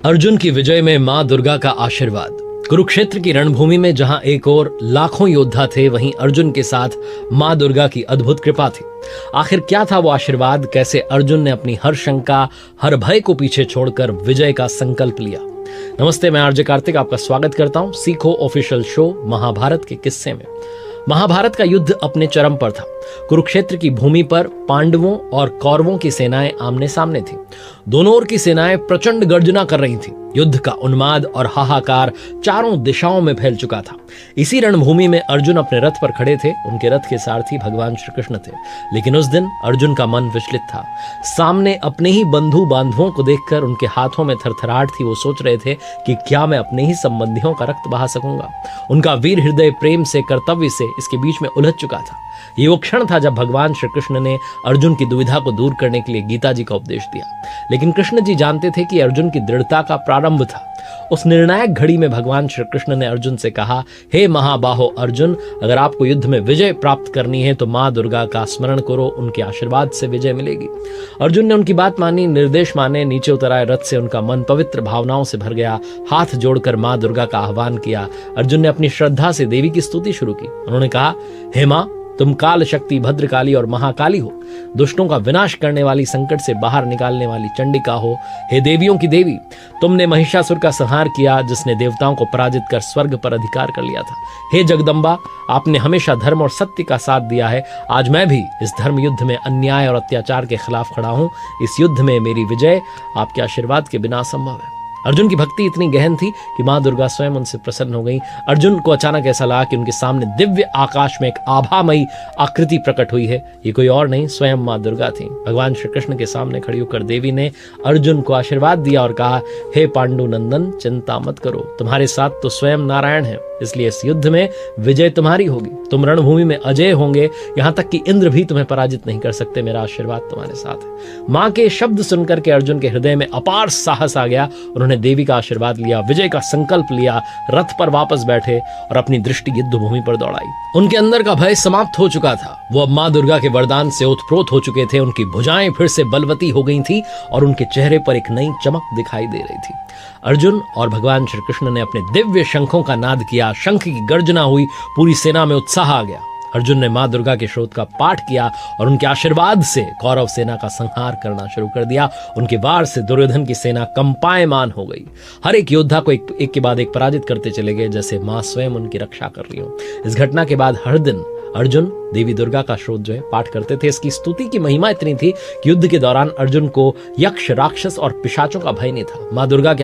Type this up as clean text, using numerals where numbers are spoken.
अर्जुन की विजय में मां दुर्गा का आशीर्वाद। कुरुक्षेत्र की रणभूमि में जहां एक और लाखों योद्धा थे, वहीं अर्जुन के साथ मां दुर्गा की अद्भुत कृपा थी। आखिर क्या था वो आशीर्वाद? कैसे अर्जुन ने अपनी हर शंका, हर भय को पीछे छोड़कर विजय का संकल्प लिया? नमस्ते, मैं आरजे कार्तिक आपका स्वागत करता हूं सीखो ऑफिशियल शो महाभारत के किस्से में। महाभारत का युद्ध अपने चरम पर था। कुरुक्षेत्र की भूमि पर पांडवों और कौरवों की सेनाएं आमने सामने थीं। दोनों ओर की सेनाएं प्रचंड गर्जना कर रही थीं। युद्ध का उन्माद और हाहाकार चारों दिशाओं में फैल चुका था। इसी रणभूमि में अर्जुन अपने रथ पर खड़े थे। उनके रथ के सारथी भगवान श्री कृष्ण थे। लेकिन उस दिन अर्जुन का मन विचलित था। सामने अपने ही बंधु बांधवों को देखकर उनके हाथों में थरथराहट थी। वो सोच रहे थे कि क्या मैं अपने ही संबंधियों का रक्त बहा सकूंगा। उनका वीर हृदय प्रेम से, कर्तव्य से इसके बीच में उलझ चुका था। ये वो क्षण था जब भगवान श्री कृष्ण ने अर्जुन की दुविधा को दूर करने के लिए गीता जी का उपदेश दिया। लेकिन कृष्ण जी जानते थे कि अर्जुन की दृढ़ता का प्रारंभ था। उस निर्णायक घड़ी में भगवान श्री कृष्ण ने अर्जुन से कहा, हे महाबाहो अर्जुन, अगर आपको युद्ध में विजय प्राप्त करनी है तो मां दुर्गा का स्मरण करो, उनके आशीर्वाद से विजय मिलेगी। अर्जुन ने उनकी बात मानी, निर्देश माने, नीचे उतर आए रथ से। उनका मन पवित्र भावनाओं से भर गया। हाथ जोड़कर मां दुर्गा का आह्वान किया। अर्जुन ने अपनी श्रद्धा से देवी की स्तुति शुरू की। उन्होंने कहा, हे मां, तुम काल शक्ति, भद्रकाली और महाकाली हो। दुष्टों का विनाश करने वाली, संकट से बाहर निकालने वाली चंडिका हो। हे देवियों की देवी, तुमने महिषासुर का संहार किया, जिसने देवताओं को पराजित कर स्वर्ग पर अधिकार कर लिया था। हे जगदम्बा, आपने हमेशा धर्म और सत्य का साथ दिया है। आज मैं भी इस धर्म युद्ध में अन्याय और अत्याचार के खिलाफ खड़ा हूं। इस युद्ध में मेरी विजय आपके आशीर्वाद के बिना असंभव है। अर्जुन की भक्ति इतनी गहन थी कि मां दुर्गा स्वयं उनसे प्रसन्न हो गई। अर्जुन को अचानक ऐसा लगा कि उनके सामने दिव्य आकाश में एक आभामयी आकृति प्रकट हुई है। ये कोई और नहीं, स्वयं मां दुर्गा थी। भगवान श्री कृष्ण के सामने खड़ी होकर देवी ने अर्जुन को आशीर्वाद दिया और कहा, हे पांडु नंदन, चिंता मत करो, तुम्हारे साथ तो स्वयं नारायण है, इसलिए इस युद्ध में विजय तुम्हारी होगी। तुम रणभूमि में अजय होंगे, यहां तक कि इंद्र भी तुम्हें पराजित नहीं कर सकते। मेरा आशीर्वाद तुम्हारे साथ है। मां के शब्द सुनकर के अर्जुन के हृदय में अपार साहस आ गया। उन्होंने देवी का आशीर्वाद लिया, विजय का संकल्प लिया, रथ पर वापस बैठे और अपनी दृष्टि युद्ध भूमि पर दौड़ाई। उनके अंदर का भय समाप्त हो चुका था। वो अब मां दुर्गा के वरदान से ओतप्रोत हो चुके थे। उनकी भुजाएं फिर से बलवती हो गई थी और उनके चेहरे पर एक नई चमक दिखाई दे रही थी। अर्जुन और भगवान श्री कृष्ण ने अपने दिव्य शंखों का नाद किया। शंख की गर्जना हुई, पूरी सेना में उत्साह आ गया। अर्जुन ने मां दुर्गा के श्रोत का पाठ किया और उनके आशीर्वाद से कौरव सेना का संहार करना शुरू कर दिया। उनके वार से दुर्योधन की सेना कंपायमान हो गई। हर एक योद्धा को एक के बाद एक पराजित करते चले गए, जैसे मां स्वयं उनकी रक्षा कर रही हो। इस घटना के बाद हर दिन अर्जुन देवी दुर्गा का श्रोत जो है पाठ करते थे। इसकी स्तुति की महिमा इतनी थी कि युद्ध के दौरान अर्जुन को यक्ष, राक्षस और पिशाचों का भय नहीं था। मां दुर्गा के